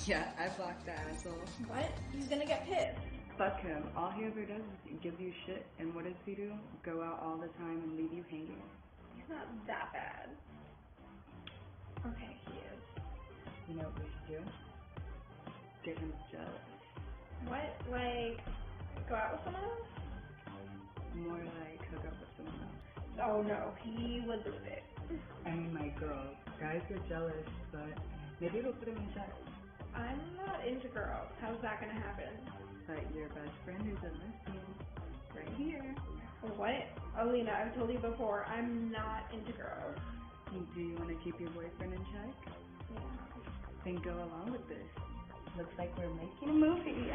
Yeah, I blocked that asshole. What? He's gonna get pissed. Fuck him. All he ever does is give you shit, and what does he do? Go out all the time and leave you hanging. He's not that bad. Okay, he is. You know what we should do? Get him jealous. What? Like, go out with someone else? More like hook up with someone else. Oh no, he would lose it. I mean, my girl. Guys get jealous, but maybe it'll put him in check. I'm not into girls. How's that gonna happen? But your best friend is a lesbian. Right here. What? Alina, I've told you before, I'm not into girls. Do you want to keep your boyfriend in check? Yeah. Then go along with this. Looks like we're making a movie.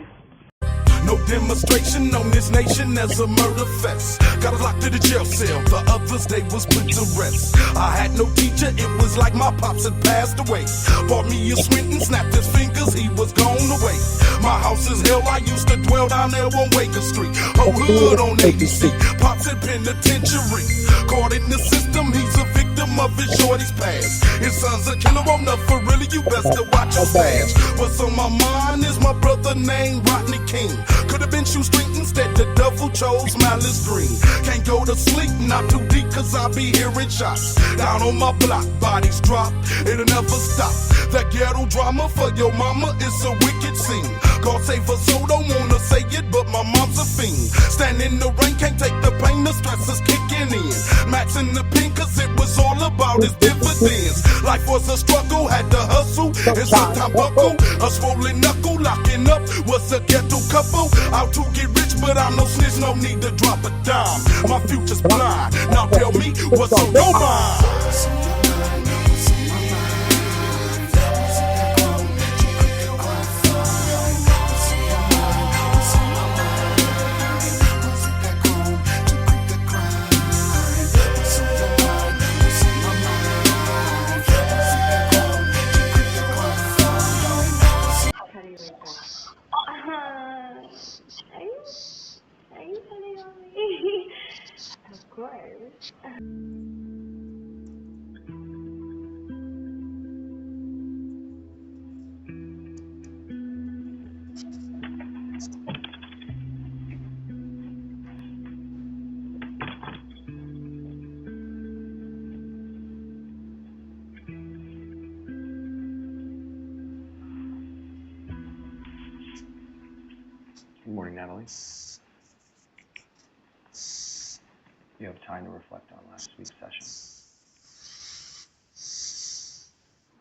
No demonstration on this nation as a murder fest. Got us locked in the jail cell, the others they was put to rest. I had no teacher, it was like my pops had passed away. Bought me a Swinton, snapped his fingers, he was gone away. My house is hell, I used to dwell down there on Waker Street. Whole hood on ABC, pops in penitentiary. Caught in the system, he's a victim of his shorty's past. His son's a killer, won't for really, you best to watch your stash. What's on my mind is my brother named Rodney King. Could have been shoestring, instead the devil chose malice green. Can't go to sleep, not too deep, cause I be hearing shots. Down on my block, bodies drop, it'll never stop. That ghetto drama for your mama is a wicked scene. God save her soul, don't wanna say it, but my mom's a fiend. Stand in the rain, can't take the pain, the stress is kicking in. Max in the pink, cause it was all about his dividends. Life was a struggle, had to hustle, and sometimes buckle. A swollen knuckle, locking up was a ghetto couple. Out to get rich, but I'm no snitch, no need to drop a dime. My future's blind, now tell me what's on your mind. How do you like that? Are you funny on me? Of course. Good morning, Natalie. You have time to reflect on last week's session?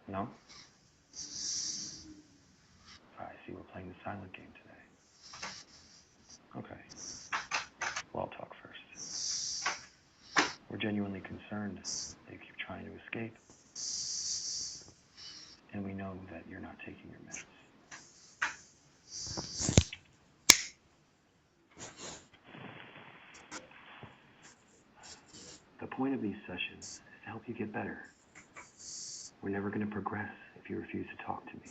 No? I see we're playing the silent game today. Okay. Well, I'll talk first. We're genuinely concerned that you keep trying to escape. And we know that you're not taking your meds. The point of these sessions is to help you get better. We're never going to progress if you refuse to talk to me.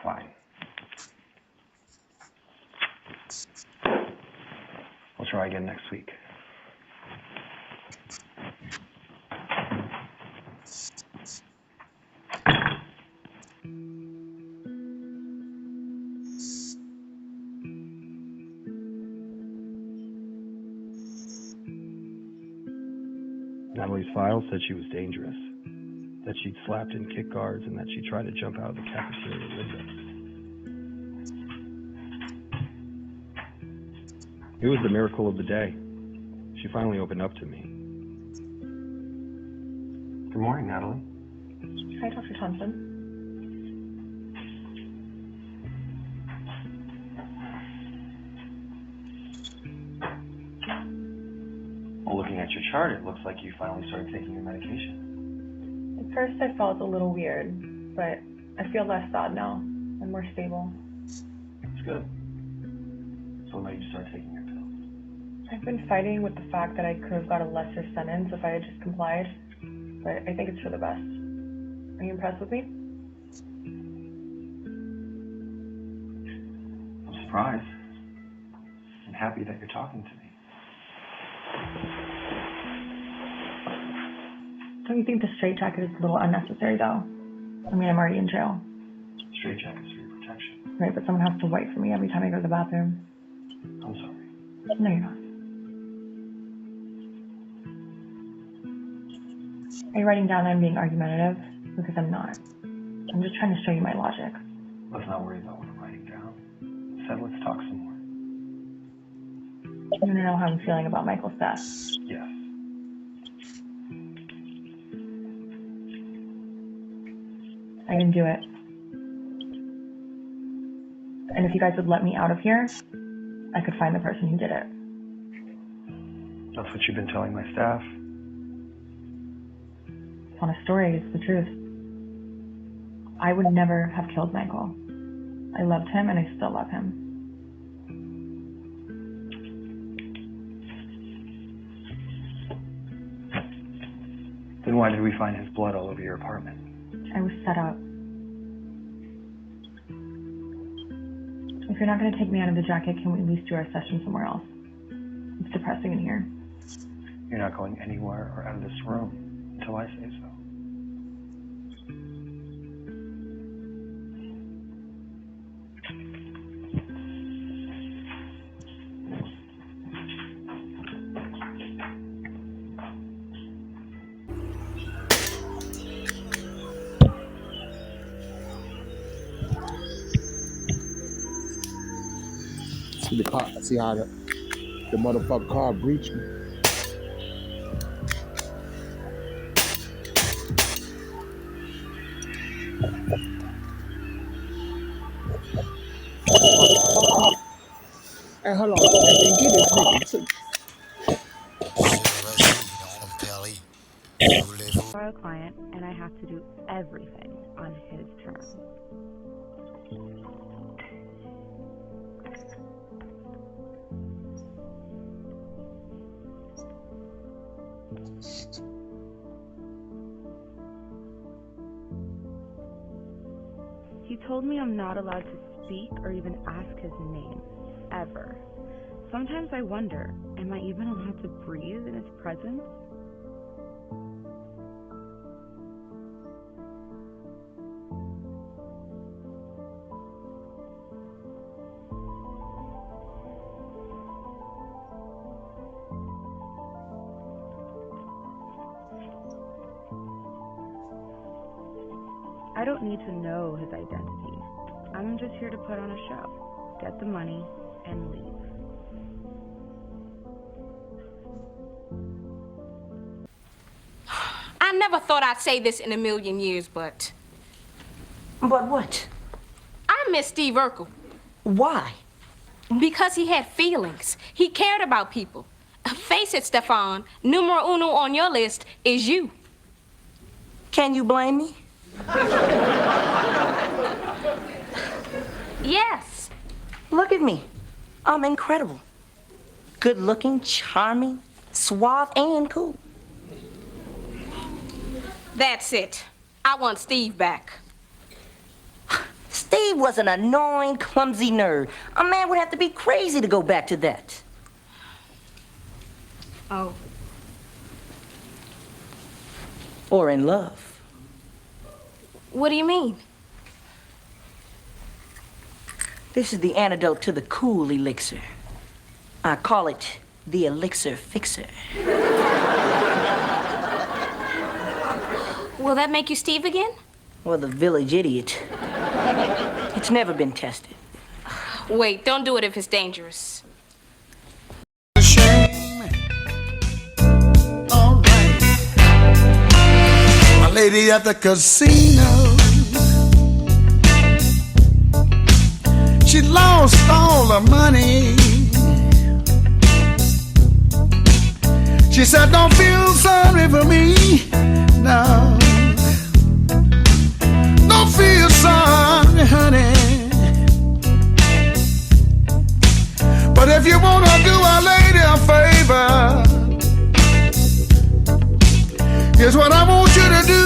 Fine. We'll try again next week. Natalie's file said she was dangerous, that she'd slapped in kick guards, and that she tried to jump out of the cafeteria window. It was the miracle of the day. She finally opened up to me. Good morning, Natalie. Hi, Dr. Thompson. Well, looking at your chart, it looks like you finally started taking your medication. At first I felt a little weird, but I feel less sad now. I'm more stable. That's good. So when made you start taking your pills? I've been fighting with the fact that I could have got a lesser sentence if I had just complied, but I think it's for the best. Are you impressed with me? I'm surprised. I'm happy that you're talking to me. Don't you think the straitjacket is a little unnecessary, though? I mean, I'm already in jail. Straitjackets for your protection. Right, but someone has to wait for me every time I go to the bathroom. I'm sorry. No, you're not. Are you writing down I'm being argumentative? Because I'm not. I'm just trying to show you my logic. Let's not worry about what I'm writing down. Instead, let's talk some more. You want to know how I'm feeling about Michael's death? Yes. I didn't do it. And if you guys would let me out of here, I could find the person who did it. That's what you've been telling my staff. It's not a story, it's the truth. I would never have killed Michael. I loved him and I still love him. Then why did we find his blood all over your apartment? I was set up. If you're not going to take me out of the jacket, can we at least do our session somewhere else? It's depressing in here. You're not going anywhere or out of this room until I say so. See the car, see how the motherfucking car breached me. Hey, hold on. Hey, get this nigga too. For a client, and I have to do everything on his terms. He told me I'm not allowed to speak or even ask his name, ever. Sometimes I wonder, am I even allowed to breathe in his presence? I don't need to know his identity. I'm just here to put on a show, get the money, and leave. I never thought I'd say this in a million years, but But what? I miss Steve Urkel Why? because he had feelings. He cared about people. Face it, Stefan, numero uno on your list is you. Can you blame me? Yes. Look at me. I'm incredible. Good looking, charming, suave, and cool. That's it. I want Steve back. Steve was an annoying, clumsy nerd. A man would have to be crazy to go back to that. Oh. Or in love. What do you mean? This is the antidote to the cool elixir. I call it the elixir fixer. Will that make you Steve again? Well, the village idiot. It's never been tested. Wait, don't do it if it's dangerous. Shame. All right. My lady at the casino, she lost all her money. She said, don't feel sorry for me. No. Don't feel sorry, honey. But if you wanna do Our Lady a favor, here's what I want you to do.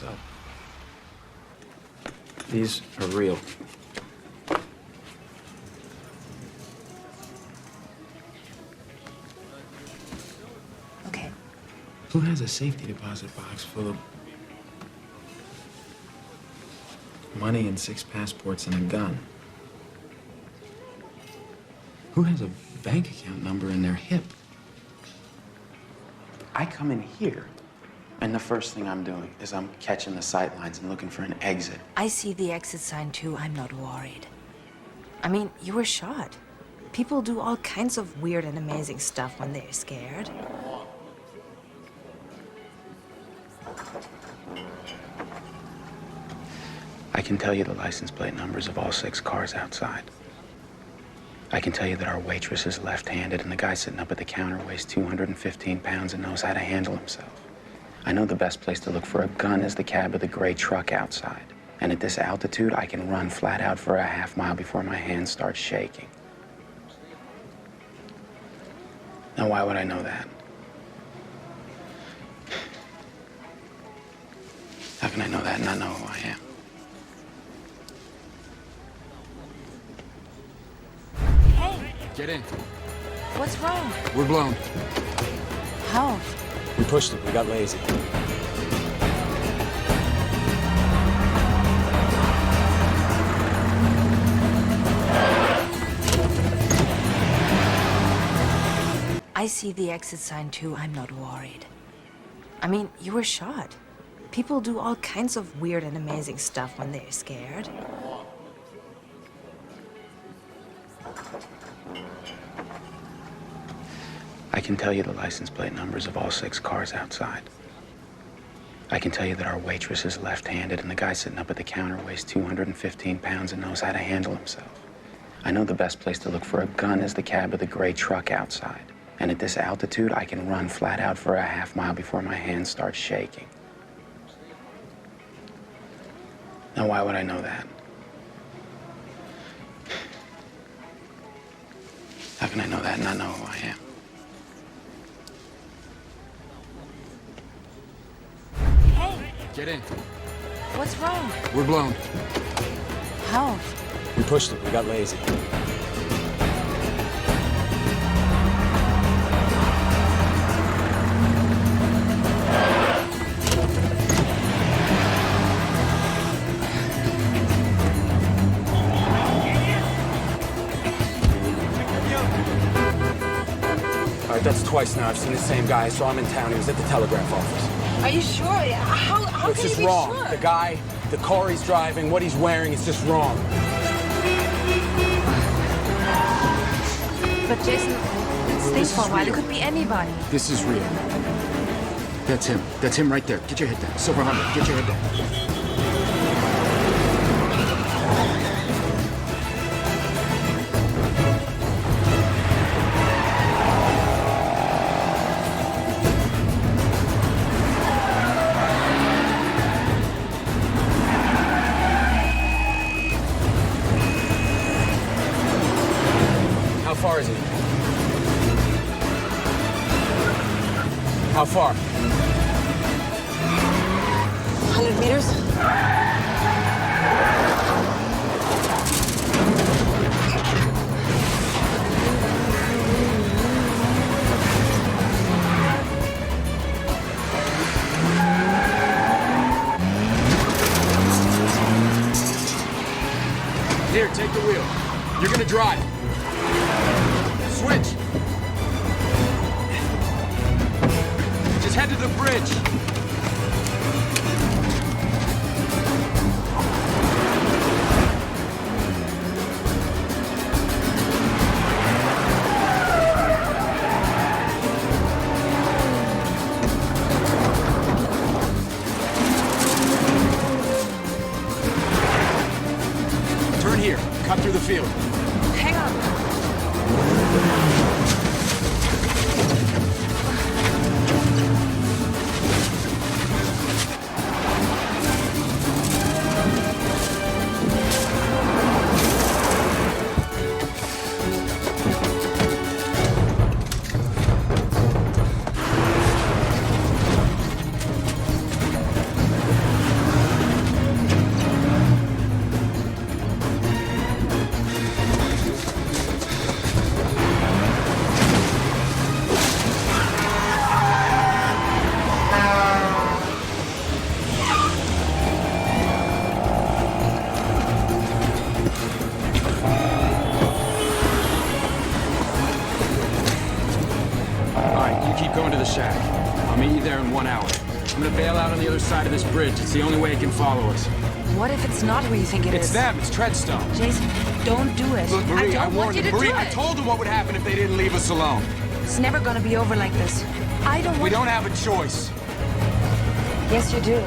yourself. These are real. Okay. Who has a safety deposit box full of money and 6 passports and a gun? Who has a bank account number in their hip? I come in here, and the first thing I'm doing is I'm catching the sight lines and looking for an exit. I see the exit sign too. I'm not worried. I mean, you were shot. People do all kinds of weird and amazing stuff when they're scared. I can tell you the license plate numbers of all 6 cars outside. I can tell you that our waitress is left-handed and the guy sitting up at the counter weighs 215 pounds and knows how to handle himself. I know the best place to look for a gun is the cab of the gray truck outside. And at this altitude, I can run flat out for a half mile before my hands start shaking. Now, why would I know that? How can I know that and not know who I am? Get in. What's wrong? We're blown. How? We pushed it. We got lazy. I see the exit sign too. I'm not worried. I mean, you were shot. People do all kinds of weird and amazing stuff when they're scared. I can tell you the license plate numbers of all 6 cars outside. I can tell you that our waitress is left-handed and the guy sitting up at the counter weighs 215 pounds and knows how to handle himself. I know the best place to look for a gun is the cab of the gray truck outside. And at this altitude, I can run flat out for a half mile before my hands start shaking. Now, why would I know that? How can I know that and not know who I am? Get in. What's wrong? We're blown. How? We pushed it. We got lazy. All right, that's twice now. I've seen the same guy. I saw him in town. He was at the telegraph office. Are you sure? How It's can you just be wrong. sure? The guy, the car he's driving, what he's wearing, is just wrong. But Jason, stay for a while. It could be anybody. This is real. That's him. That's him right there. Get your head down. Silver Hummer, get your head down. How far is he? How far? 100 meters? Here, take the wheel. You're gonna drive. Switch. Just head to the bridge. Turn here. Cut through the field. Hang on. side of this bridge. It's the only way it can follow us. What if it's not who you think it is? It's them. It's Treadstone. Jason, don't do it. Look, Marie, I don't want warned you you. to Marie, do I it. told them what would happen if they didn't leave us alone. It's never gonna be over like this. I don't want... We don't have a choice. Yes, you do.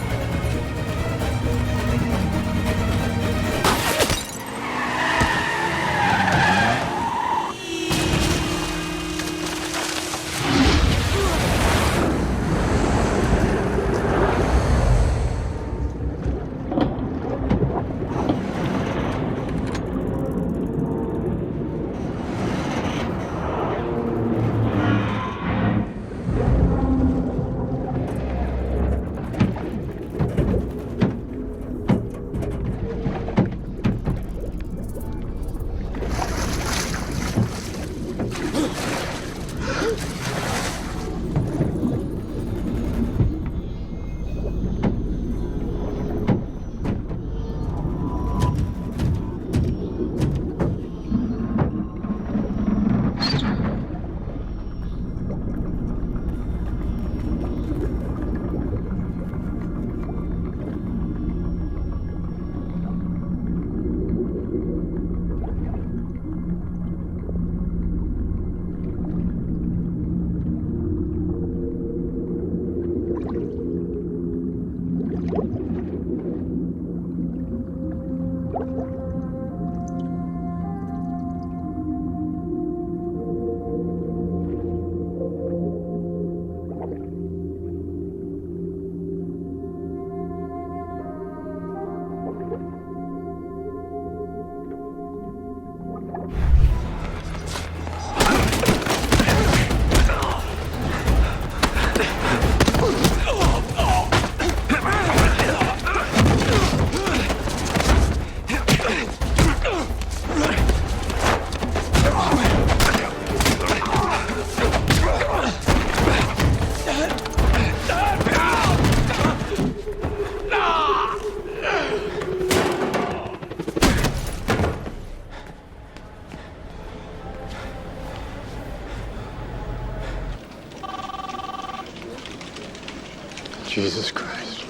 Jesus Christ.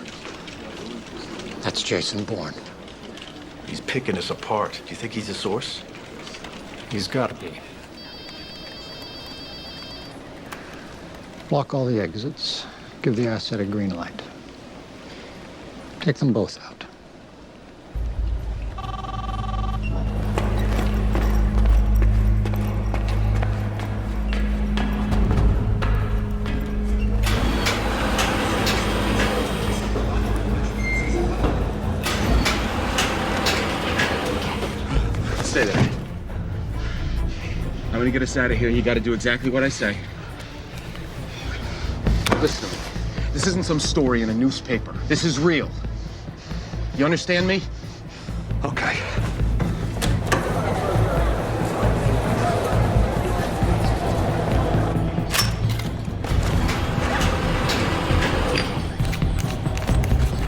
That's Jason Bourne. He's picking us apart. Do you think he's the source? He's gotta be. Block all the exits. Give the asset a green light. Take them both out. Stay there. I'm gonna get us out of here. You gotta do exactly what I say. Listen to me. This isn't some story in a newspaper. This is real. You understand me? Okay.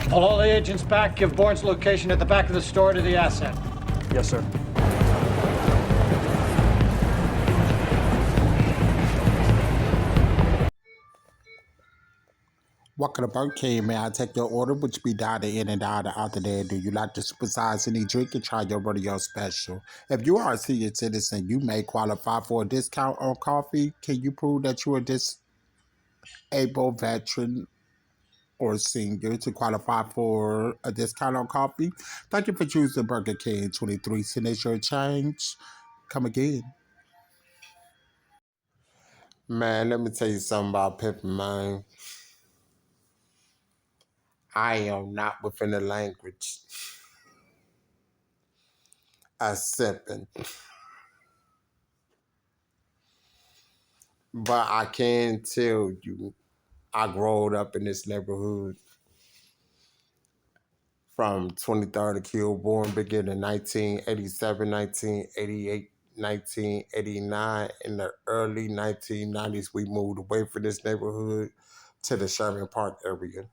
Pull all the agents back. Give Bourne's location at the back of the store to the asset. Yes, sir. Welcome to Burger King. May I take your order? Which be diner in and diner out there? Do you like to supersize any drink and try your rodeo special? If you are a senior citizen, you may qualify for a discount on coffee. Can you prove that you are disabled, veteran, or senior to qualify for a discount on coffee? Thank you for choosing Burger King. 23 cents your change. Come again. Man, let me tell you something about pimping, man. I am not within the language of sipping. But I can tell you, I grew up in this neighborhood from 23rd to Kilbourne, beginning in 1987, 1988, 1989. In the early 1990s, we moved away from this neighborhood to the Sherman Park area.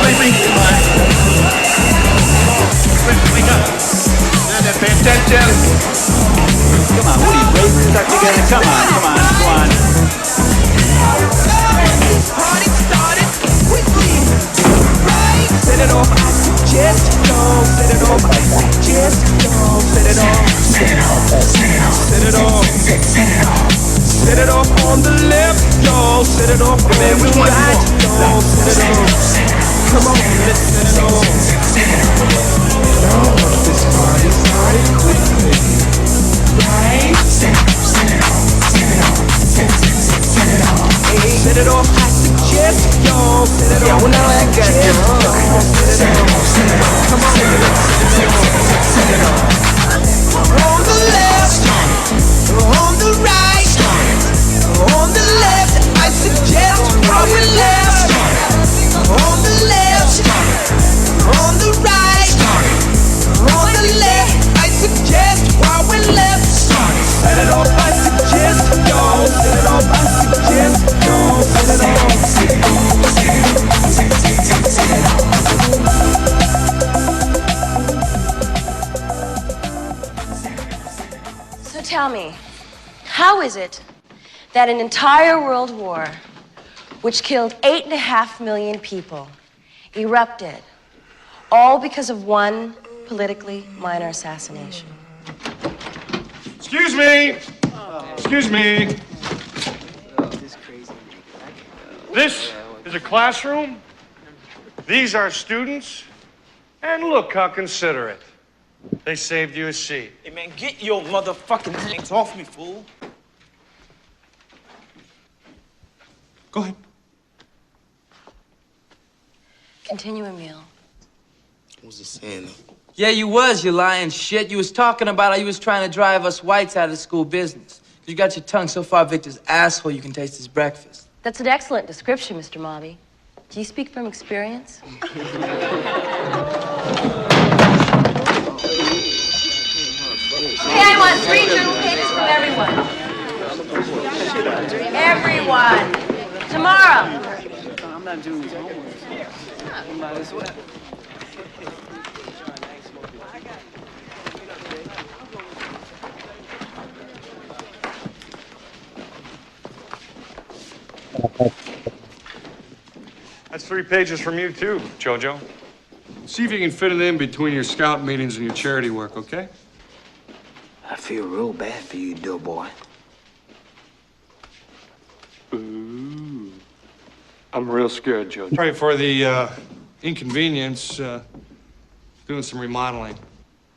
Wake up. Pay attention. Come on, what are you waiting? Stuck together. Come on. Party started quickly, right? Set it off, I suggest go. Set it off, I suggest go. Set it off, set it off, set it off, set it off, set it off. Set it off on the left, y'all. Set it off on the right, y'all. Set it off. Come on, let's set it off. This party started quickly, right? Set it off, set it off, set it off, set it off. Set it off, I suggest, y'all. Set it off. Yeah, well, now I got it. Set it off, set it off. Come on, set it off. On the left, on the right. On the left, I suggest while we're left. On the left, on the right. On the left, I suggest while we're left. Set it off, I suggest, y'all. Set it off, I suggest, y'all. Set it off. So tell me, how is it that an entire world war, which killed 8.5 million people, erupted, all because of one politically minor assassination? Excuse me! Excuse me! This is a classroom. These are students. And look how considerate. They saved you a seat. Hey, man, get your motherfucking hands off me, fool. Go ahead. Continue, Emil. What was he saying? Yeah, you was, you lying shit. You was talking about how you was trying to drive us whites out of the school business. You got your tongue so far Victor's asshole you can taste his breakfast. That's an excellent description, Mr. Mobby. Do you speak from experience? Hey, I want 3 journal pages from everyone. Everyone. Tomorrow. I'm not doing his homework. Might as well. That's 3 pages from you, too, Jojo. See if you can fit it in between your scout meetings and your charity work, okay? I feel real bad for you, doughboy. Ooh. I'm real scared, Jojo. Sorry for the inconvenience, doing some remodeling.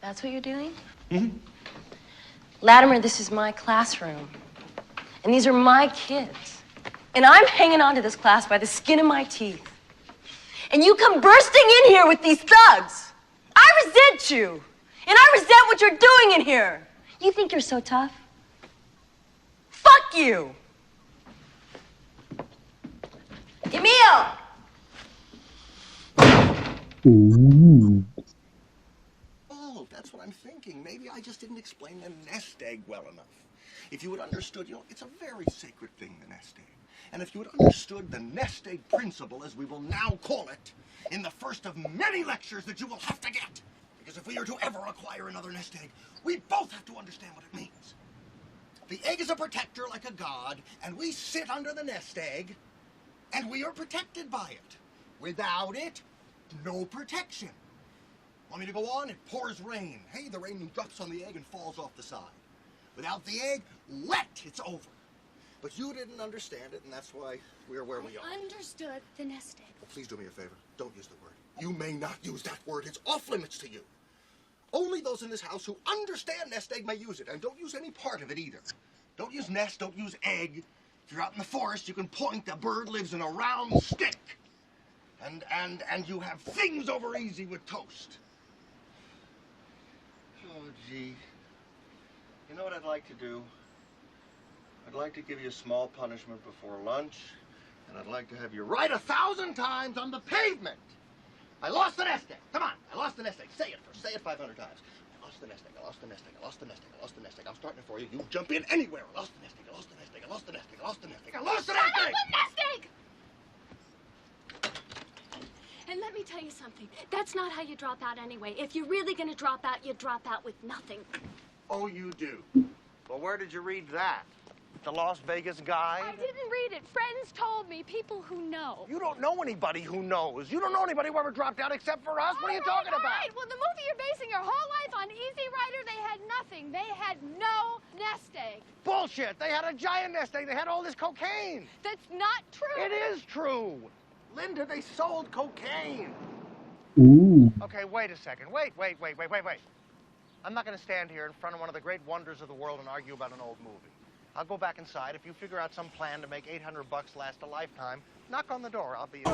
That's what you're doing? Mm-hmm. Latimer, this is my classroom. And these are my kids. And I'm hanging on to this class by the skin of my teeth. And you come bursting in here with these thugs. I resent you. And I resent what you're doing in here. You think you're so tough? Fuck you. Emil! Oh, that's what I'm thinking. Maybe I just didn't explain the nest egg well enough. If you had understood, it's a very sacred thing, the nest egg. And if you had understood the nest egg principle, as we will now call it, in the first of many lectures that you will have to get, because if we are to ever acquire another nest egg, we both have to understand what it means. The egg is a protector like a god, and we sit under the nest egg, and we are protected by it. Without it, no protection. Want me to go on? It pours rain. Hey, the rain drops on the egg and falls off the side. Without the egg, wet, it's over. But you didn't understand it, and that's why we're where we are. Understood the nest egg. Well, please do me a favor. Don't use the word. You may not use that word. It's off limits to you. Only those in this house who understand nest egg may use it, and don't use any part of it either. Don't use nest, don't use egg. If you're out in the forest, you can point. The bird lives in a round stick. And you have things over easy with toast. Oh, gee. You know what I'd like to do? I'd like to give you a small punishment before lunch, and I'd like to have you write 1,000 times on the pavement. I lost the nest egg. Come on, I lost the nest egg. Say it first. Say it 500 times. I lost the nest egg. I lost the nest egg. I lost the nest egg. I lost the nest egg. I'm starting it for you. You jump in anywhere. I lost the nest egg. I lost the nest egg. I lost the nest egg. I lost the nest egg. I lost the nest egg. I lost the nest egg. And let me tell you something. That's not how you drop out anyway. If you're really going to drop out, you drop out with nothing. Oh, you do? Well, where did you read that? The Las Vegas Guide? I didn't read it. Friends told me. People who know. You don't know anybody who knows. You don't know anybody who ever dropped out except for us. What are you talking about? All right. Well, the movie you're basing your whole life on, Easy Rider, they had nothing. They had no nest egg. Bullshit. They had a giant nest egg. They had all this cocaine. That's not true. It is true. Linda, they sold cocaine. Ooh. Okay, wait a second. Wait. I'm not going to stand here in front of one of the great wonders of the world and argue about an old movie. I'll go back inside. If you figure out some plan to make $800 last a lifetime, knock on the door. I'll be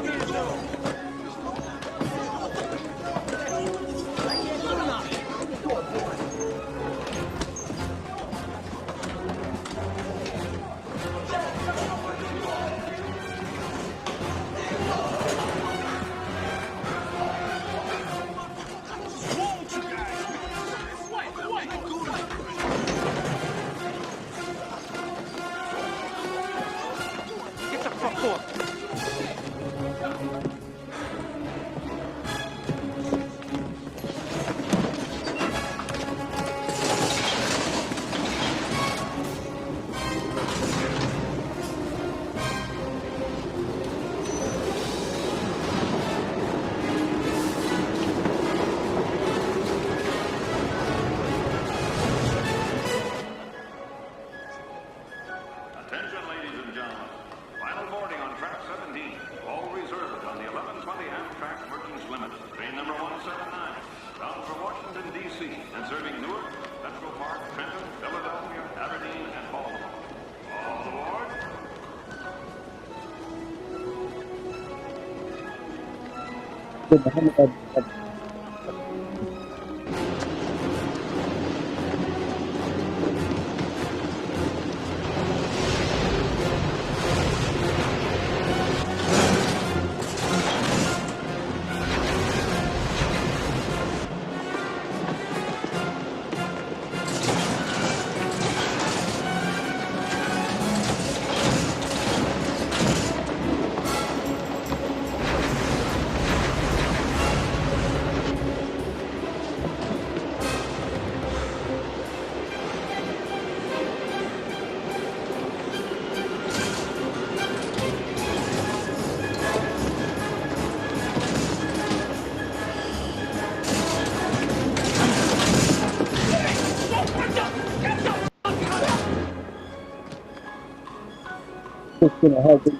Just gonna help it.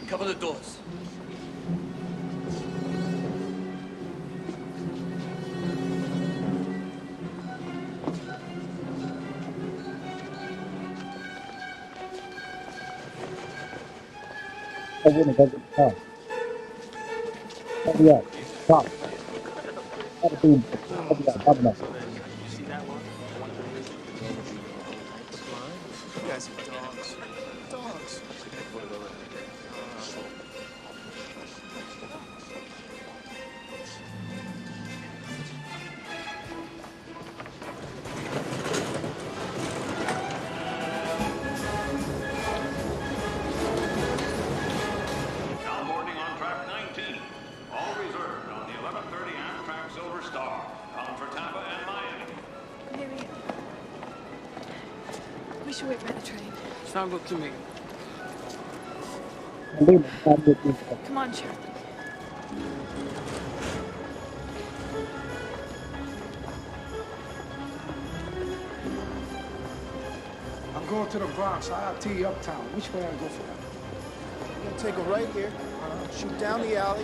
Cover the doors. I wouldn't have got the car. Hurry up. Stop. Hurry up. Hurry up. You guys are dogs. Dogs. should wait by the train. Sound good to me. Come on, Sheriff. I'm going to the Bronx, IRT Uptown. Which way I go for that? You're gonna take a right here, shoot down the alley,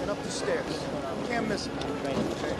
and up the stairs. You can't miss it. Okay?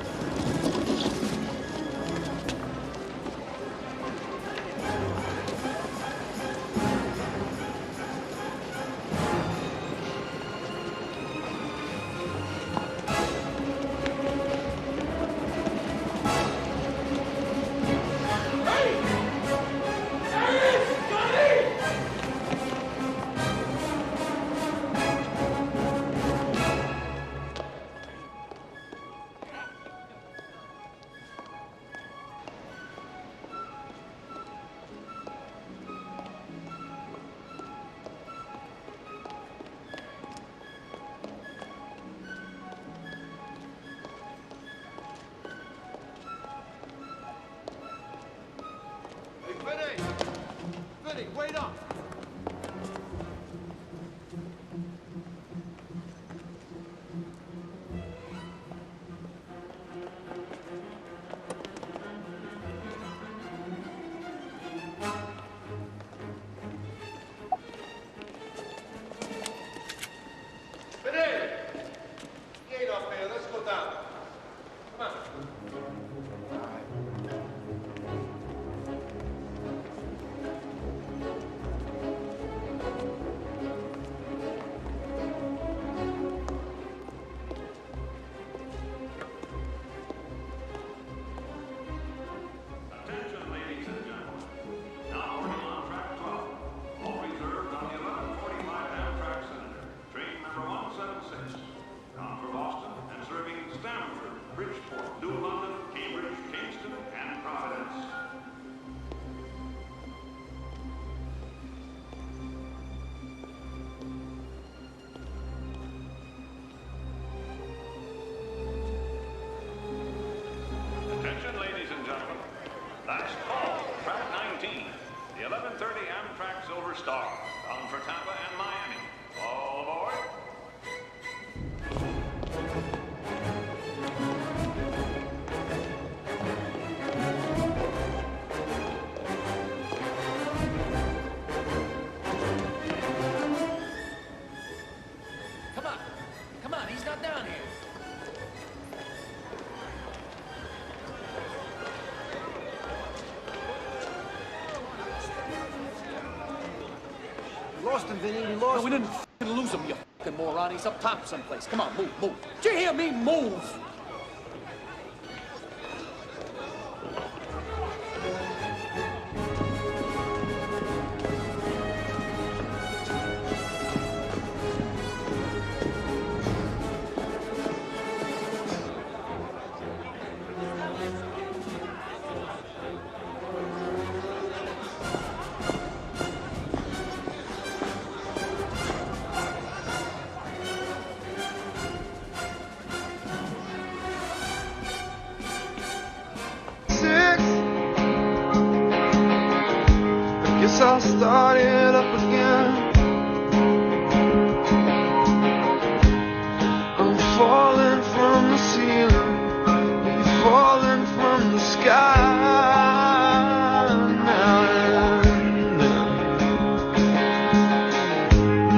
New London, Cambridge, Kingston, and Providence. Attention, ladies and gentlemen. Last call, track 19. The 11:30 Amtrak Silver Star, bound for Tampa and Miami. All aboard. Come on, he's not down here. We lost him, Vinny. We lost him. No, we didn't lose him, you fucking moron. He's up top someplace. Come on, move, move. Did you hear me? Move! I'll start it up again. I'm falling from the ceiling, you're falling from the sky now and then.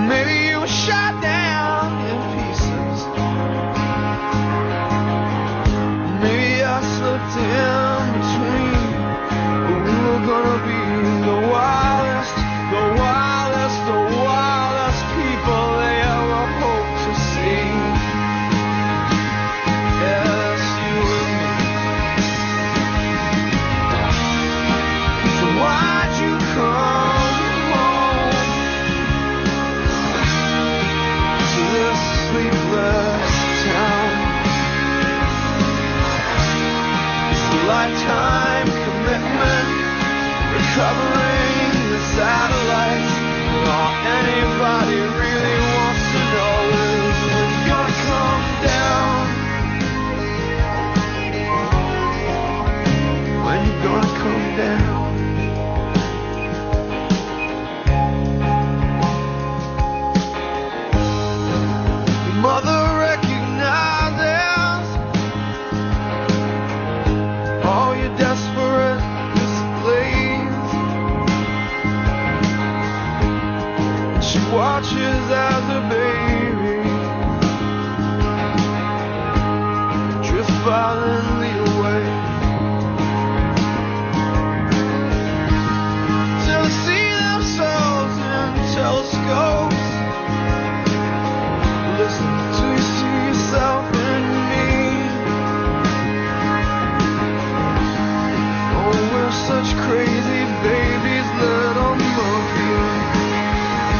Maybe you were shot down in pieces. Maybe I slipped in between, but we were gonna be the wildest people they ever hope to see. Yes, you and me. So why'd you come home to this sleepless town? It's a lifetime commitment, recovering the satellites. All anybody really wants to know is when you're gonna come down. When you're gonna come down. Your mother recognizes all your desperate displays. She watches as a baby drift violently away, till they see themselves in telescopes. Listen till you see yourself in me. Oh, we're such crazy babies, little monkey.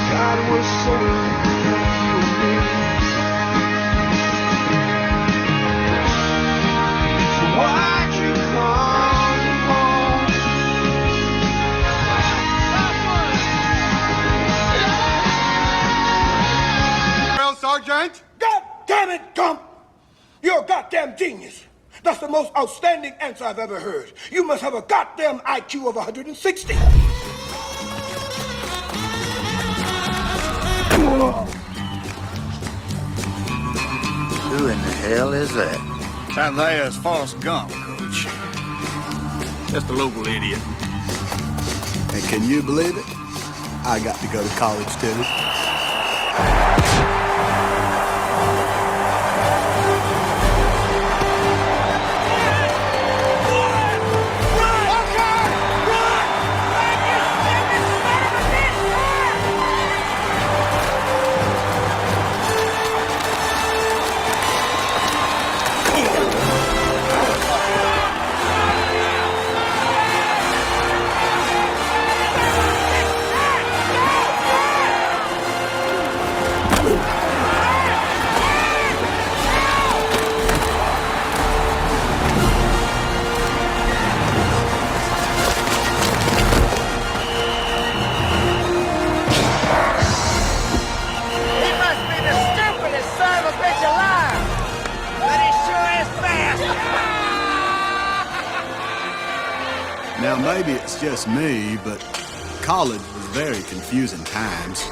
God, we're so unique. So why'd you come home? Well, Sergeant? God damn it, Gump! You're a goddamn genius. That's the most outstanding answer I've ever heard. You must have a goddamn IQ of 160. Who in the hell is that? That there's Forrest Gump, Coach. Just a local idiot. And can you believe it? I got to go to college too. Now, maybe it's just me, but college was very confusing times.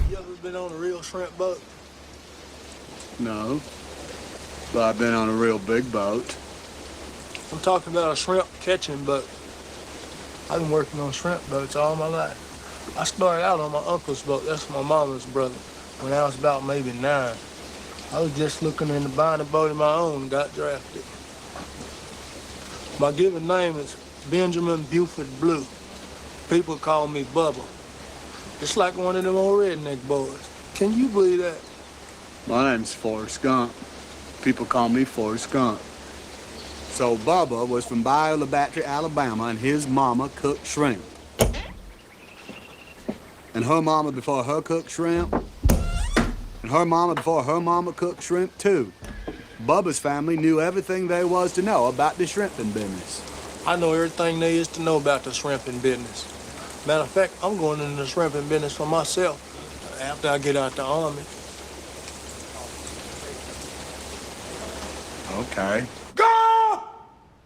You ever been on a real shrimp boat? No, but I've been on a real big boat. I'm talking about a shrimp catching boat. I've been working on shrimp boats all my life. I started out on my uncle's boat. That's my mama's brother. When I was about maybe 9, I was just looking into buying a boat of my own and got drafted. My given name is Benjamin Buford Blue. People call me Bubba. Just like one of them old redneck boys. Can you believe that? My name's Forrest Gump. People call me Forrest Gump. So Bubba was from Bayou La Battery, Alabama, and his mama cooked shrimp. And her mama before her cooked shrimp. And her mama before her mama cooked shrimp, too. Bubba's family knew everything there was to know about the shrimping business. I know everything there is to know about the shrimping business. Matter of fact, I'm going into the shrimping business for myself after I get out the Army. Okay. Go!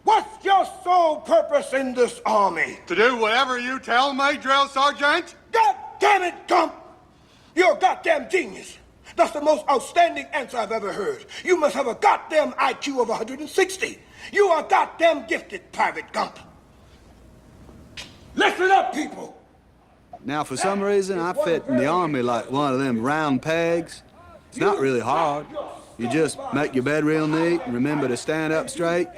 What's your sole purpose in this army? To do whatever you tell me, Drill Sergeant. God damn it, Gump! You're a goddamn genius. That's the most outstanding answer I've ever heard. You must have a goddamn IQ of 160. You are goddamn gifted, Private Gump. Listen up, people. Now, for some reason, I fit in the Army like one of them round pegs. It's not really hard. You just make your bed real neat and remember to stand up straight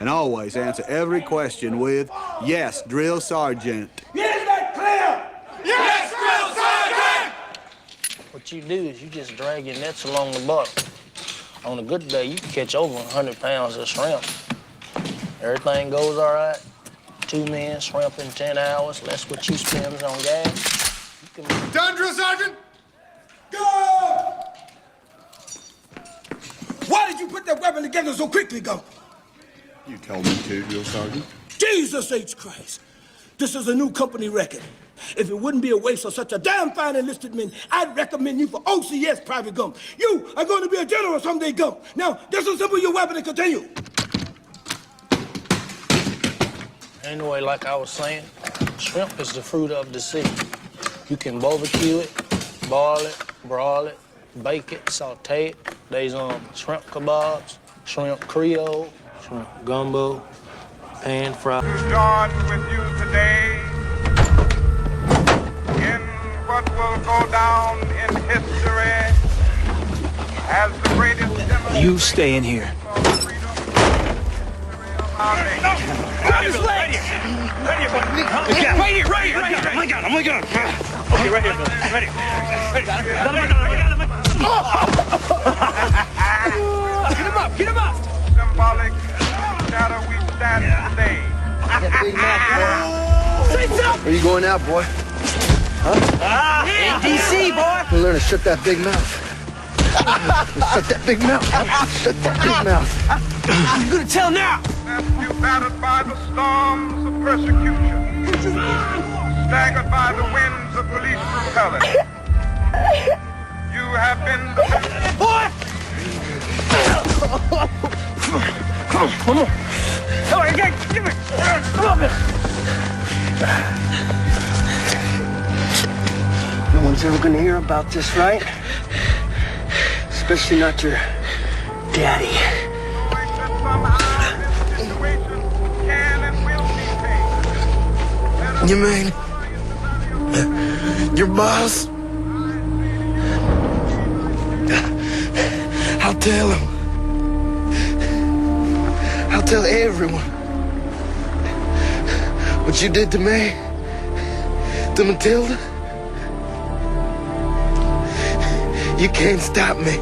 and always answer every question with, "Yes, Drill Sergeant." Is that clear? Yes, Drill Sergeant! What you do is you just drag your nets along the bottom. On a good day, you can catch over 100 pounds of shrimp. Everything goes all right. 2 men, shrimp in 10 hours, less what you spend on gas. You can... Done, Drill Sergeant? Go! Why did you put that weapon together so quickly, Gump? You told me to, Drill Sergeant. Jesus H. Christ. This is a new company record. If it wouldn't be a waste of such a damn fine enlisted man, I'd recommend you for OCS, Private Gump. You are going to be a general someday, Gump. Now, disassemble your weapon and continue. Anyway, like I was saying, shrimp is the fruit of the sea. You can barbecue it, boil it, broil it, bake it, saute it. There's shrimp kebabs, shrimp creole, shrimp gumbo, pan fried. Join with you today in what will go down in history as the greatest You stay in here. Right here. My God. Okay, right here, Bill. Ready. Get him up. Symbolic shadow we stand today. Where you going now, boy? Huh? ADC, boy. You learn to shut that big mouth. Shut that big mouth. Shut that big mouth. I'm gonna tell now. You battered by the storms of persecution, staggered by the winds of police brutality. You have been the boy. Come on. Come on, give me. Come on, man. No one's ever gonna hear about this, right? Especially not your daddy. You mean your boss? I'll tell him. I'll tell everyone what you did to me, to Matilda. You can't stop me.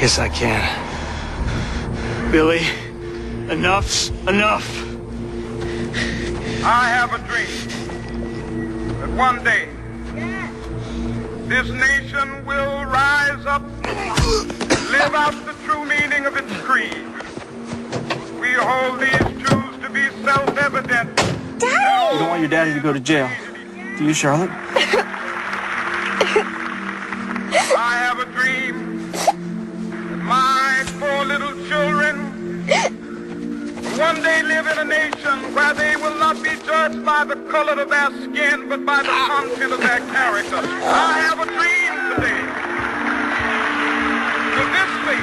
Yes, I can. Billy, enough's enough. I have a dream that one day this nation will rise up, live out the true meaning of its creed. We hold these truths to be self-evident. Daddy! You don't want your daddy to go to jail, do you, Charlotte? I have a dream that my children will one day live in a nation where they will not be judged by the color of their skin, but by the content of their character. I have a dream today. To this day,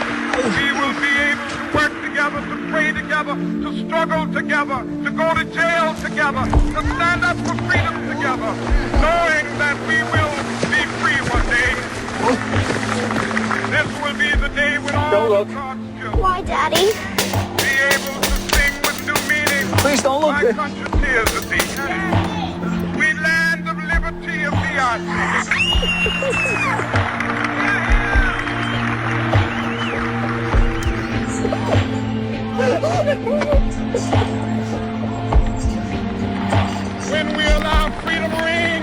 we will be able to work together, to pray together, to struggle together, to go to jail together, to stand up for freedom together, knowing that we will be free one day. This will be the day when all of God's children Why, Daddy? be able to sing with new meaning. Please don't look. My country tears of thee. We land of liberty of thee, I When we allow freedom ring,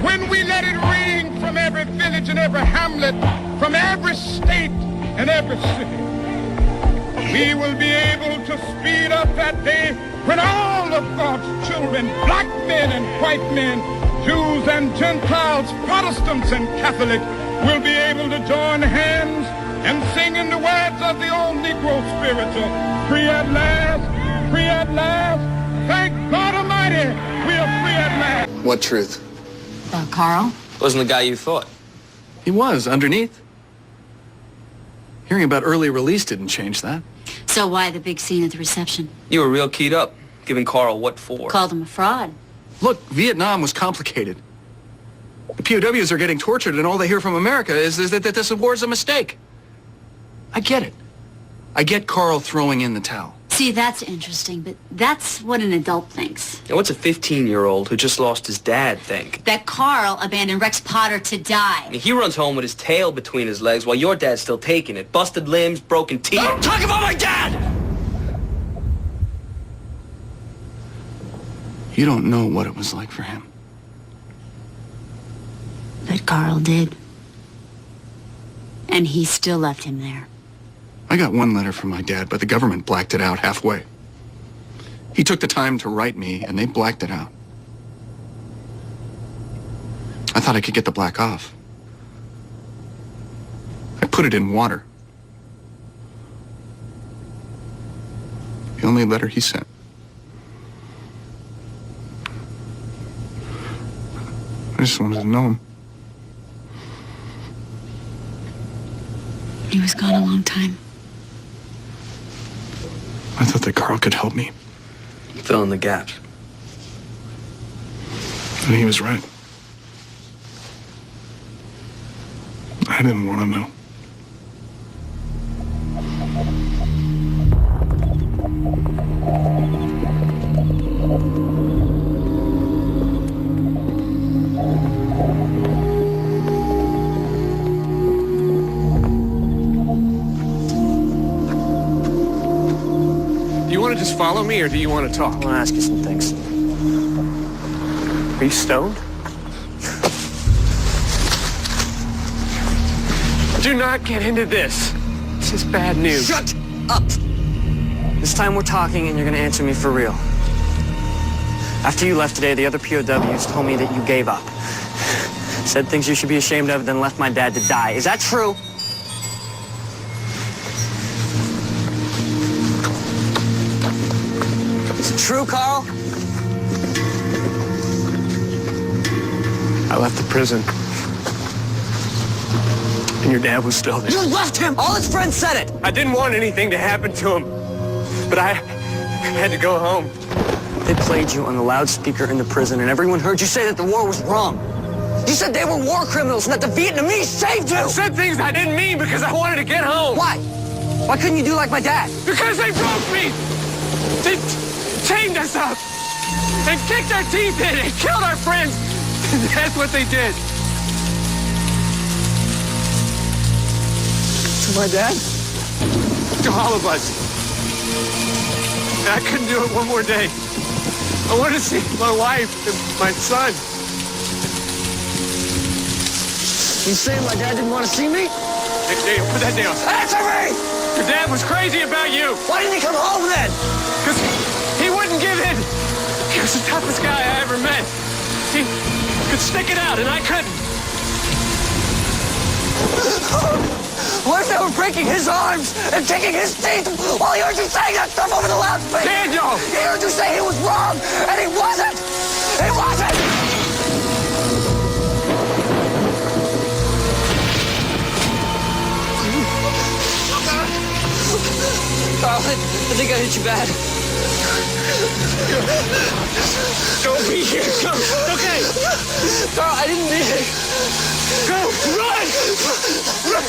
when we let it ring from every village and every hamlet, from every state and every city, we will be able to speed up that day when all of God's children, black men and white men, Jews and Gentiles, Protestants and Catholics, will be able to join hands and sing in the words of the old Negro spiritual, free at last, free at last. Thank God Almighty, we are free at last. What truth? About Carl? Wasn't the guy you thought. He was, underneath. Hearing about early release didn't change that. So why the big scene at the reception? You were real keyed up, giving Carl what for. Called him a fraud. Look, Vietnam was complicated. The POWs are getting tortured, and all they hear from America is that this war's a mistake. I get it. I get Carl throwing in the towel. See, that's interesting, but that's what an adult thinks. Now, what's a 15-year-old who just lost his dad think? That Carl abandoned Rex Potter to die. He runs home with his tail between his legs while your dad's still taking it. Busted limbs, broken teeth. Don't talk about my dad! You don't know what it was like for him. But Carl did. And he still left him there. I got one letter from my dad, but the government blacked it out halfway. He took the time to write me, and they blacked it out. I thought I could get the black off. I put it in water. The only letter he sent. I just wanted to know him. He was gone a long time. I thought that Carl could help me. Fill in the gaps. And he was right. I didn't want to know. Do you want to just follow me, or do you want to talk? I want to ask you some things. Are you stoned? Do not get into this. This is bad news. Shut up! This time we're talking and you're gonna answer me for real. After you left today, the other POWs told me that you gave up. Said things you should be ashamed of, then left my dad to die. Is that true? Is it true, Carl? I left the prison. And your dad was still there. You left him! All his friends said it! I didn't want anything to happen to him. But I had to go home. They played you on the loudspeaker in the prison, and everyone heard you say that the war was wrong. You said they were war criminals and that the Vietnamese saved you! I said things I didn't mean because I wanted to get home. Why? Why couldn't you do like my dad? Because they broke me! They chained us up! And kicked our teeth in and killed our friends! That's what they did. To my dad? To all of us. And I couldn't do it one more day. I wanted to see my wife and my son. You saying my dad didn't want to see me? Hey, Dale, put that down. Answer me! Your dad was crazy about you. Why didn't he come home then? Because he wouldn't give in. He was the toughest guy I ever met. He could stick it out, and I couldn't. What if they were breaking his arms and taking his teeth while he heard you saying that stuff over the loudspeaker? Daniel! He heard you say he was wrong, and he wasn't! He wasn't! Carl, I think I hit you bad. Don't be here. Go. Okay. Carl, I didn't mean it. Go. Run. Run.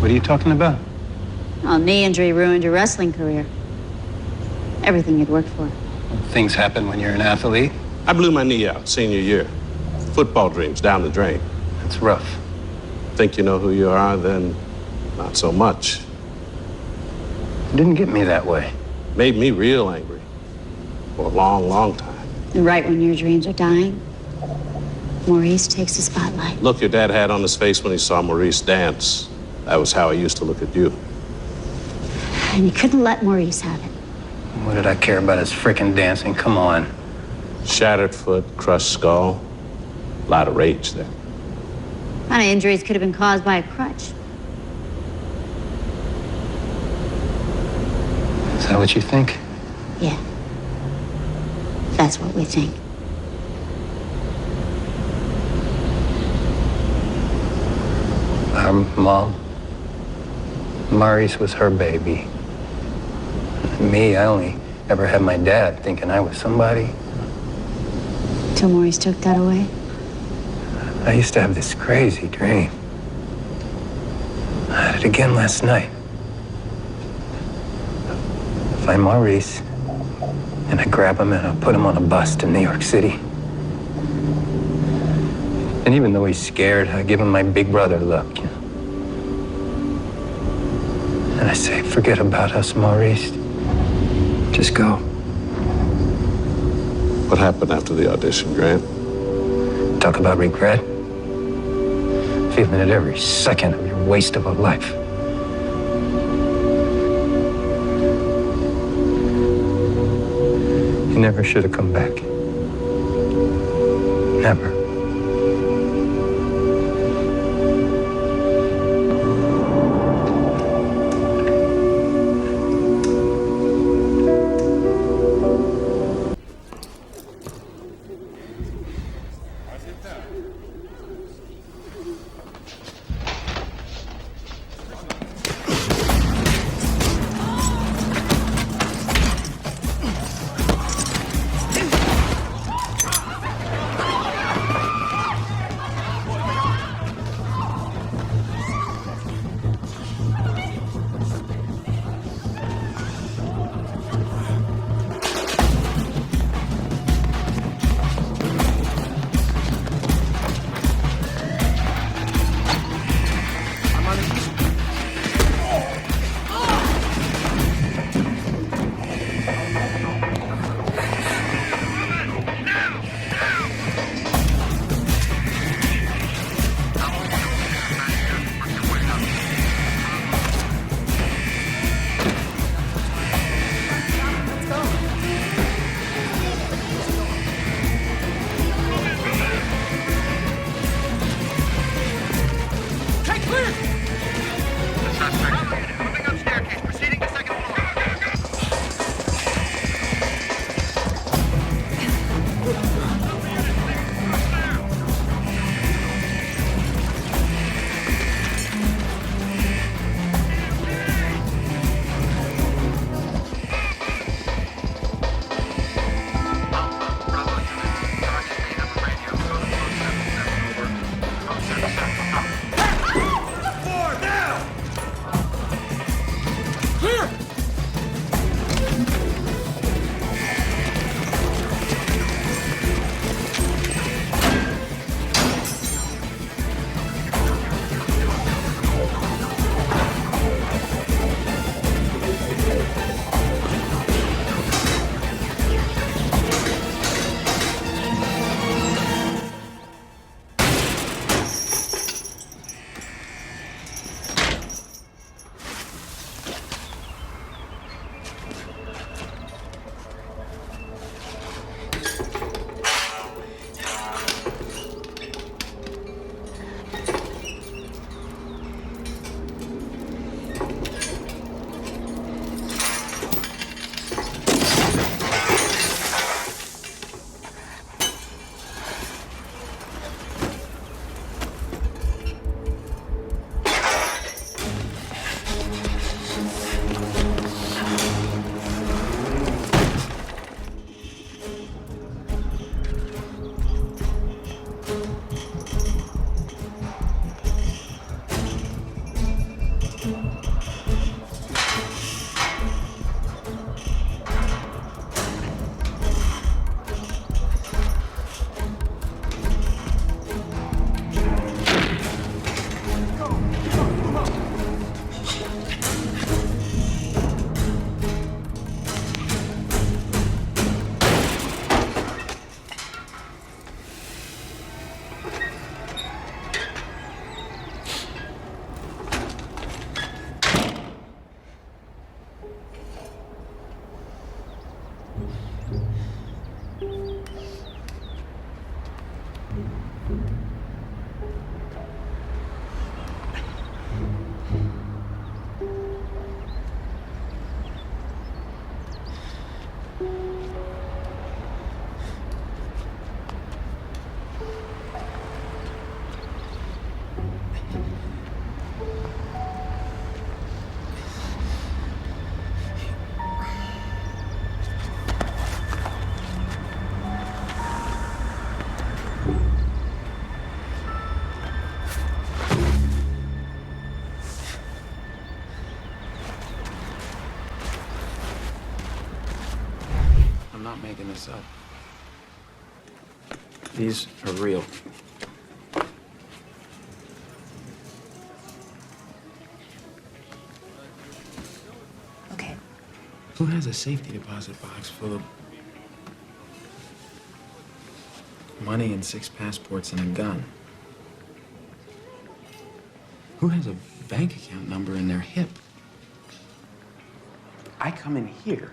What are you talking about? Well, knee injury ruined your wrestling career. Everything you'd worked for. Things happen when you're an athlete. I blew my knee out senior year. Football dreams down the drain. That's rough. Think you know who you are, then not so much. It didn't get me that way. Made me real angry. For a long, long time. And right when your dreams are dying, Maurice takes the spotlight. Look your dad had on his face when he saw Maurice dance. That was how he used to look at you. And you couldn't let Maurice have it. What did I care about his frickin' dancing? Come on. Shattered foot, crushed skull. A lot of rage there. What kind of injuries could have been caused by a crutch? Is that what you think? Yeah. That's what we think. Our mom, Maurice was her baby. Me, I only ever had my dad thinking I was somebody. Till Maurice took that away? I used to have this crazy dream. I had it again last night. I find Maurice, and I grab him and I put him on a bus to New York City. And even though he's scared, I give him my big brother look. You know? And I say, forget about us, Maurice. Just go. What happened after the audition, Grant? Talk about regret. Feeling it every second of your waste of a life. You never should have come back. Never. I'm not making this up. These are real. Okay. Who has a safety deposit box full of money and 6 passports and a gun? Who has a bank account number in their hip? I come in here,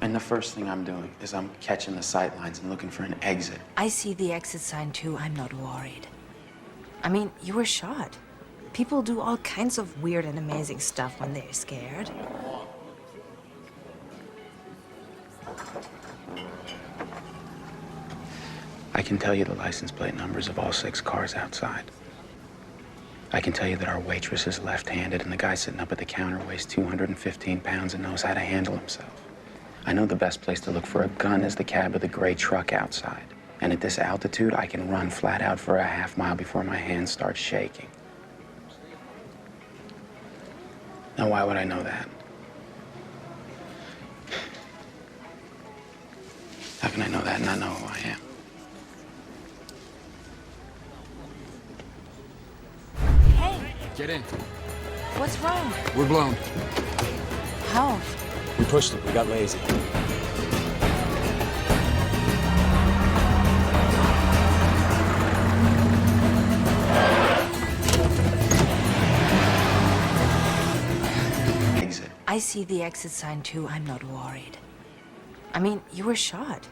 and the first thing I'm doing is I'm catching the sight lines and looking for an exit. I see the exit sign too. I'm not worried. I mean, you were shot. People do all kinds of weird and amazing stuff when they're scared. I can tell you the license plate numbers of all 6 cars outside. I can tell you that our waitress is left-handed and the guy sitting up at the counter weighs 215 pounds and knows how to handle himself. I know the best place to look for a gun is the cab of the gray truck outside. And at this altitude, I can run flat out for a half-mile before my hands start shaking. Now, why would I know that? How can I know that and not know who I am? Hey, Get in. what's wrong? We're blown. How? We pushed it. We got lazy. Exit. I see the exit sign too. I'm not worried. I mean, you were shot.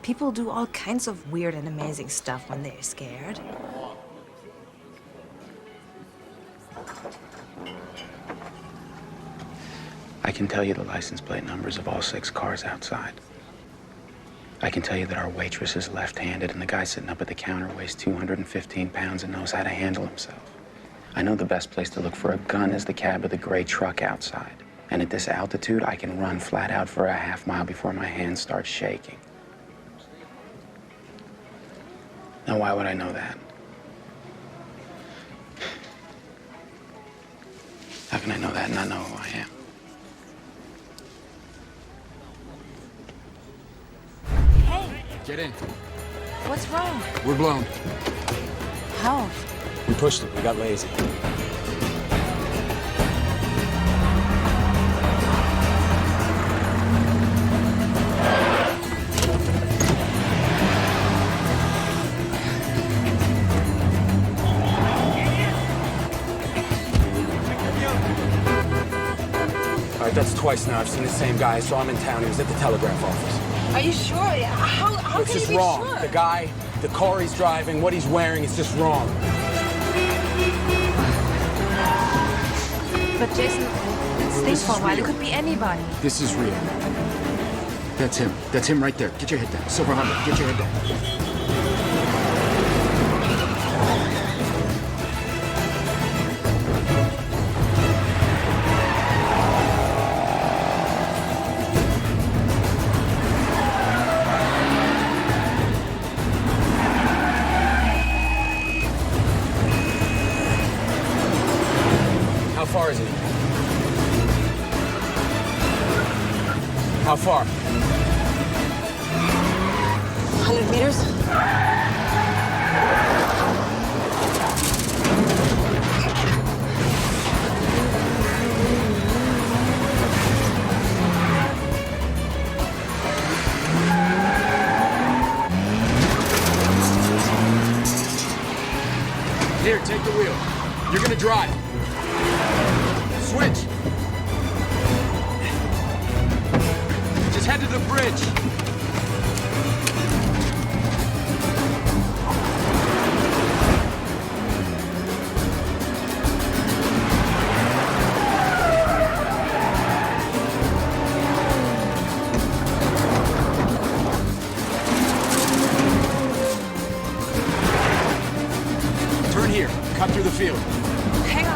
People do all kinds of weird and amazing stuff when they're scared. I can tell you the license plate numbers of all 6 cars outside. I can tell you that our waitress is left-handed and the guy sitting up at the counter weighs 215 pounds and knows how to handle himself. I know the best place to look for a gun is the cab of the gray truck outside. And at this altitude, I can run flat out for a half-mile before my hands start shaking. Now, why would I know that? How can I know that and not know who I am? Get in. What's wrong? We're blown. How? We pushed it. We got lazy. All right, that's twice now. I've seen the same guy. I saw him in town. He was at the telegraph office. Are you sure? How It's can just you be wrong. sure? The guy, the car he's driving, what he's wearing, it's just wrong. But Jason, stay for a while. It could be anybody. This is real. That's him. That's him right there. Get your head down. Silver Honda, get your head down. How far is he? How far? 100 meters? Here, take the wheel. You're gonna drive. Switch. Just head to the bridge. Cut through the field. Hang on.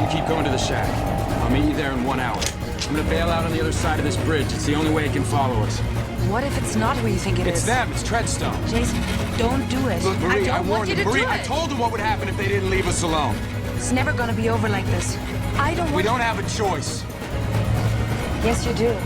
Keep going to the shack. I'll meet you there in 1 hour. I'm gonna bail out on the other side of this bridge. It's the only way it can follow us. What if it's not where you think it is? It's them. It's Treadstone. Jason, don't do it. Look, Marie, I don't want warned you them. to Marie, do I it. told them what would happen if they didn't leave us alone. It's never gonna be over like this. I don't want... We don't have a choice. Yes, you do.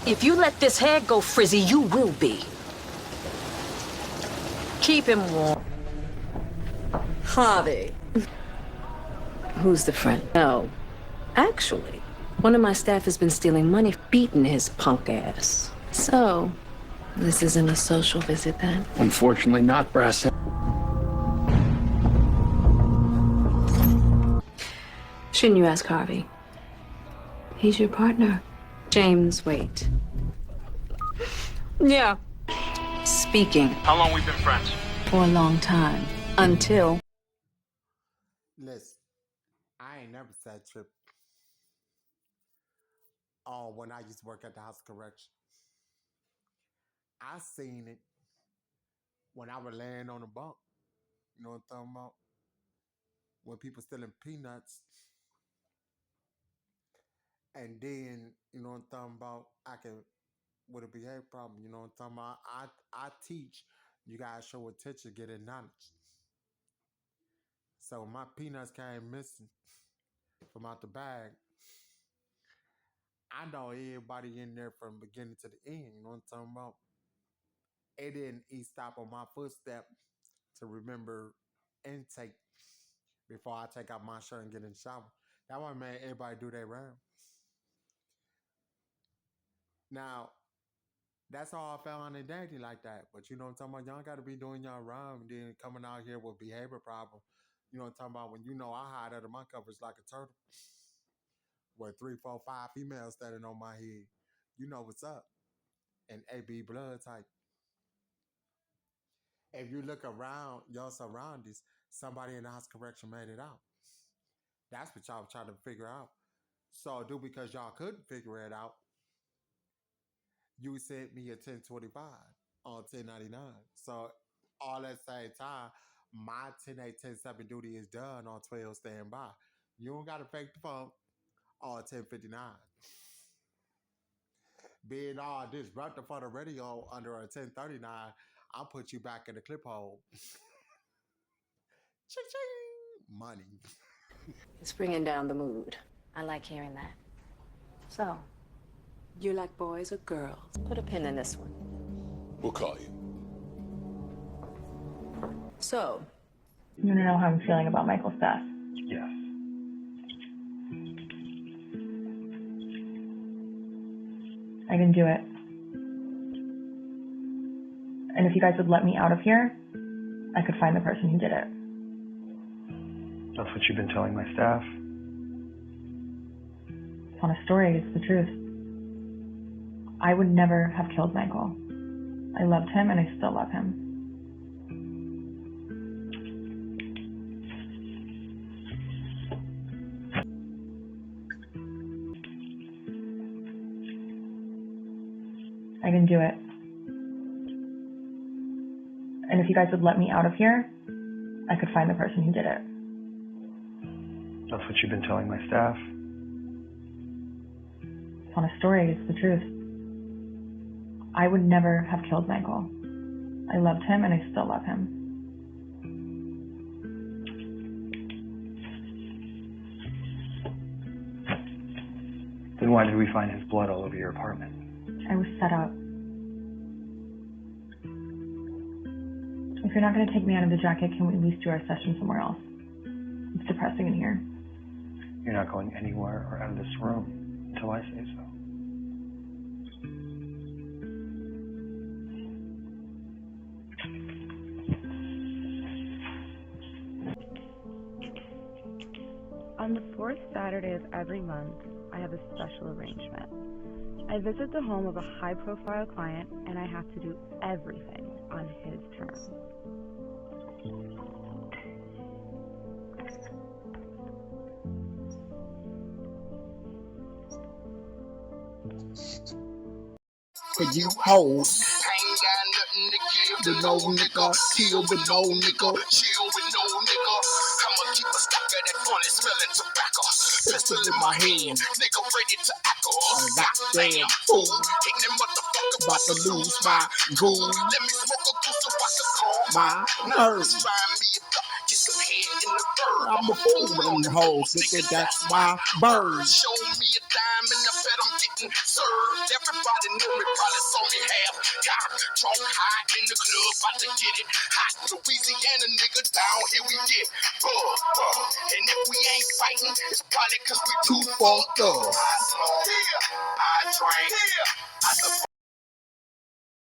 If you let this hair go frizzy, you will be. Keep him warm. Harvey. Who's the friend? No. Actually, one of my staff has been stealing money, beating his punk ass. So, this isn't a social visit then? Unfortunately not, Brass. Shouldn't you ask Harvey? He's your partner. James, wait. Yeah. Speaking. How long we been friends? For a long time. Until... Listen, I ain't never said trip. Oh, when I used to work at the House of Correction. I seen it when I was laying on the bunk. You know what I'm talking about? When people stealing peanuts. And then, you know what I'm talking about, I can, with a behavior problem, you know what I'm talking about, I teach, you guys show attention, get acknowledged. So my peanuts came missing from out the bag. I know everybody in there from beginning to the end, you know what I'm talking about? It didn't stop on my footstep to remember intake before I take out my shirt and get in the shower. That one made everybody do their round. Now, that's all I found in daddy like that. But you know what I'm talking about? Y'all got to be doing y'all round and then coming out here with behavior problem. You know what I'm talking about? When you know I hide under my covers like a turtle with 3, 4, 5 females standing on my head. You know what's up. And AB blood type. If you look around your surroundings, somebody in the house correction made it out. That's what y'all trying to figure out. So, because y'all couldn't figure it out, you sent me a 1025 on 1099. So all at the same time, my 10-8, 10-7 duty is done on 12 standby. You don't got to fake the phone on 1059. being all disruptive for the radio under a 1039, I'll put you back in the clip hole. Cha-ching! Money. It's bringing down the mood. I like hearing that. So, you like boys or girls? Put a pin in this one. We'll call you. So, You want to know how I'm feeling about Michael's death? Yes. I didn't do it. And if you guys would let me out of here, I could find the person who did it. That's what you've been telling my staff. It's not a story, it's the truth. I would never have killed Michael. I loved him and I still love him. I didn't do it. And if you guys would let me out of here, I could find the person who did it. That's what you've been telling my staff. It's not a story, it's the truth. I would never have killed Michael. I loved him and I still love him. Then why did we find his blood all over your apartment? I was set up. If you're not going to take me out of the jacket, can we at least do our session somewhere else? It's depressing in here. You're not going anywhere or out of this room until I say so. On the fourth Saturday of every month, I have a special arrangement. I visit the home of a high-profile client, and I have to do everything on his terms. For you hoes, I ain't got nothing to give to no nigga. Kill with no nigga. Chill with no nigga. I'ma keep a stack of that funny smelling tobacco. Pistol in my hand, nigga ready to ackle. Goddamn fool, ain't that motherfucker about to lose my goon. Let me smoke a goose so I can calm my nerves. Find me a duck, get some head in the bird. I'm a fool on the hoes, nigga, that's my bird. Show me a dime and I bet I'm getting served. Everybody knew me, probably saw me half. Got drunk high in the club, about to get it hot. Louisiana nigga, down here we get and if we ain't fighting, it's probably cause we too fucked up. I smoke, I drink,